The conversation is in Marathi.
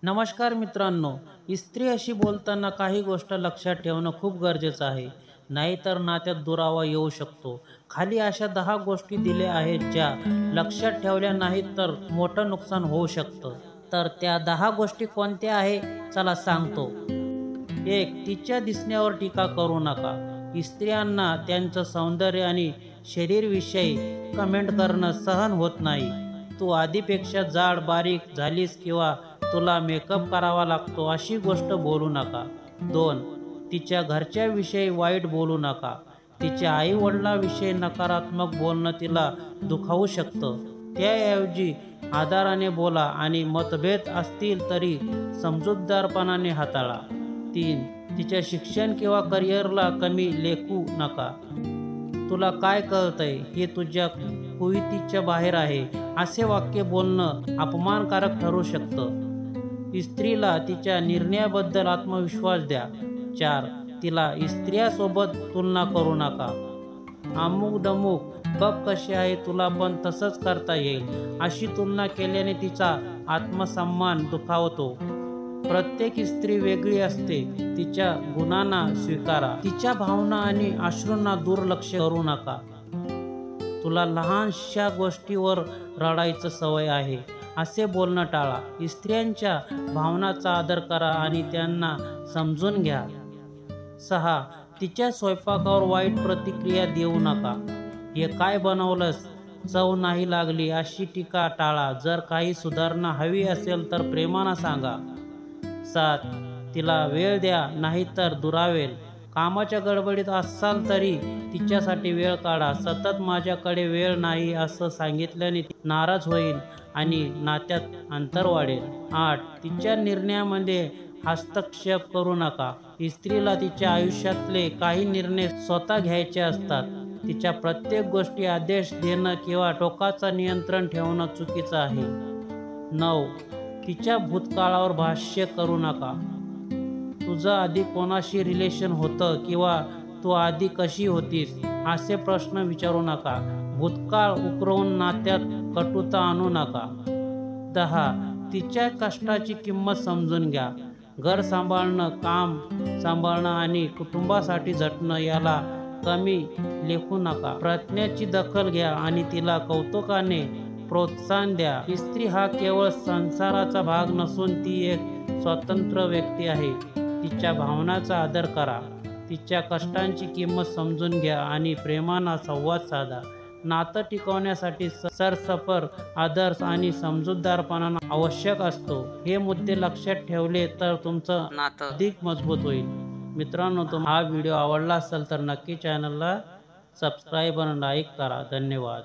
नमस्कार मित्रांनो, स्त्रियांशी बोलताना काही गोष्ट लक्षात ठेवणं खूप गरजेचं आहे, नाहीतर नात्यात दुरावा येऊ शकतो. खाली अशा 10 गोष्टी दिल्या आहेत ज्या लक्षात ठेवल्या नाहीत तर मोठं नुकसान होऊ शकतं. तर त्या 10 गोष्टी कोणत्या आहे चला सांगतो. 1. तिच्या दिसण्यावर टीका करू नका. स्त्रियांना त्यांचं सौंदर्य आणि शरीरविषयी कमेंट करणं सहन होत नाही. तू आधीपेक्षा जाड बारीक झालीस किंवा तुला मेकअप करावा लागतो अशी गोष्ट बोलू नका. 2. तिच्या घरच्याविषयी वाईट बोलू नका. तिच्या आई वडिलांविषयी नकारात्मक बोलणं तिला दुखावू शकतं. त्याऐवजी आदराने बोला आणि मतभेद असतील तरी समजूतदारपणाने हाताळा. 3. तिच्या शिक्षण किंवा करिअरला कमी लेखू नका. तुला काय कळतंय हे तुझ्या कुवतीच्या बाहेर आहे असे वाक्य बोलणं अपमानकारक ठरू शकतं. स्त्रीला तिच्या निर्णयाबद्दल आत्मविश्वास द्या. 4. तिला स्त्रियांसोबत तुलना करू नका. अमुक दमुक बघ कशी आहे, तुला पण तसंच करता येईल अशी तुलना केल्याने तिचा आत्मसन्मान दुखावतो. प्रत्येक स्त्री वेगळी असते. तिच्या गुणांना स्वीकारा. तिच्या भावना आणि अश्रूंना दुर्लक्ष करू नका. तुला लहानशा गोष्टीवर रडायचं सवय आहे असे बोलणं टाळा. स्त्रियांच्या भावनांचा आदर करा आणि त्यांना समजून घ्या. 6. तिच्या स्वयंपाकावर वाईट प्रतिक्रिया देऊ नका. हे काय बनवलंस, चव नाही लागली अशी टीका टाळा. जर काही सुधारणा हवी असेल तर प्रेमानं सांगा. 7. तिला वेळ द्या नाहीतर दुरावेल. कामाच्या गडबडीत असाल तरी तिच्यासाठी वेळ काढा. सतत माझ्याकडे वेळ नाही असं सांगितल्याने ती नाराज होईल आणि नात्यात अंतर वाढेल. 8. तिच्या निर्णयामध्ये हस्तक्षेप करू नका. स्त्रीला तिच्या आयुष्यातले काही निर्णय स्वतः घ्यायचे असतात. तिच्या प्रत्येक गोष्टी आदेश देणं किंवा टोकाचं नियंत्रण ठेवणं चुकीचं आहे. 9. तिच्या भूतकाळावर भाष्य करू नका. तुझं आधी कोणाशी रिलेशन होतं किंवा तू आधी कशी होतीस असे प्रश्न विचारू नका. भूतकाळ उकरवून नात्यात कटुता आणू नका. 10. तिच्या कष्टाची किंमत समजून घ्या. घर सांभाळणं, काम सांभाळणं आणि कुटुंबासाठी झटणं याला कमी लेखू नका. प्रयत्नाची दखल घ्या आणि तिला कौतुकाने प्रोत्साहन द्या. स्त्री हा केवळ संसाराचा भाग नसून ती एक स्वतंत्र व्यक्ती आहे. तिच्या भावनांचा आदर करा. तिच्या कष्टांची किंमत समजून घ्या आणि प्रेमानं संवाद साधा. नातं टिकवण्यासाठी सरसफर, आदर्श आणि समजूतदारपणा आवश्यक असतो. हे मुद्दे लक्षात ठेवले तर तुमचं नातं अधिक मजबूत होईल. मित्रांनो, तुम्हाला हा व्हिडिओ आवडला असेल तर नक्की चॅनलला सबस्क्राईब आणि लाईक करा. धन्यवाद.